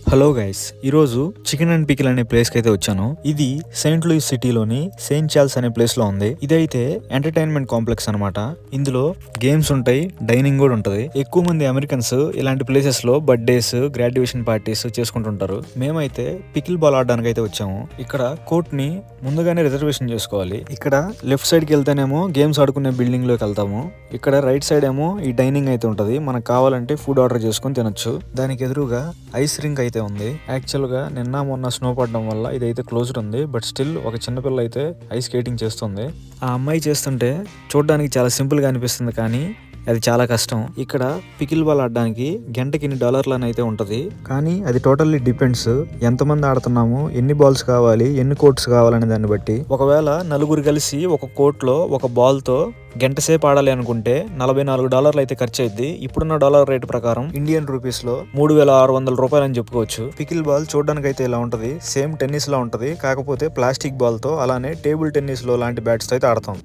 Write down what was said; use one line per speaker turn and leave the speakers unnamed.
Hello guys, ఈరోజు chicken and pickle అనే place కి అయితే వచ్చాను. ఇది సెయింట్ లూయిస్ సిటీలోని సెయింట్ చార్ల్స్ అనే ప్లేస్ లో ఉంది. ఇదైతే ఎంటర్టైన్మెంట్ కాంప్లెక్స్ అన్నమాట. ఇందులో గేమ్స్ ఉంటాయి, డైనింగ్ కూడా ఉంటది. ఎక్కువ మంది అమెరికన్స్ ఇలాంటి ప్లేసెస్ లో బర్త్డేస్, గ్రాడ్యుయేషన్ పార్టీస్ చేసుకుంటుంటారు. మేమైతే పికిల్ బాల్ ఆడడానికి అయితే వచ్చాము. ఇక్కడ కోర్ట్ ని ముందుగానే రిజర్వేషన్ చేసుకోవాలి. ఇక్కడ లెఫ్ట్ సైడ్ కి వెళ్తేనేమో గేమ్స్ ఆడుకునే బిల్డింగ్ లోకి వెళ్తాము. ఇక్కడ రైట్ సైడ్ ఏమో ఈ డైనింగ్ అయితే ఉంటది. మనకు కావాలంటే ఫుడ్ ఆర్డర్ చేసుకుని తినొచ్చు. దానికి ఎదురుగా ఐస్ రింక్ అయితే ఉంది. యాక్చువల్ గా నిన్న మొన్న స్నో పడడం వల్ల ఇదైతే క్లోజ్డ్ ఉంది. బట్ స్టిల్ ఒక చిన్నపిల్ల అయితే ఐస్ స్కేటింగ్ చేస్తుంది. ఆ అమ్మాయి చేస్తుంటే చూడడానికి చాలా సింపుల్ గా అనిపిస్తుంది, కానీ అది చాలా కష్టం. ఇక్కడ పికిల్ బాల్ ఆడడానికి గంటకి ఇన్ని డాలర్లు అని అయితే ఉంటది, కానీ అది టోటల్లీ డిపెండ్స్ ఎంతమంది ఆడుతున్నాము, ఎన్ని బాల్స్ కావాలి, ఎన్ని కోర్ట్స్ కావాలనే దాన్ని బట్టి. ఒకవేళ నలుగురు కలిసి ఒక కోర్ట్ లో ఒక బాల్ తో గంట సేపు ఆడాలి అనుకుంటే $44 అయితే ఖర్చు అయింది. ఇప్పుడున్న డాలర్ రేట్ ప్రకారం ఇండియన్ రూపీస్ లో $3,600 అని చెప్పుకోవచ్చు. పికిల్ బాల్ చూడడానికి అయితే ఇలా ఉంటది. సేమ్ టెన్నిస్ లా ఉంటది, కాకపోతే ప్లాస్టిక్ బాల్ తో. అలానే టేబుల్ టెన్నిస్ లో లాంటి బ్యాట్స్ తో అయితే ఆడతాం.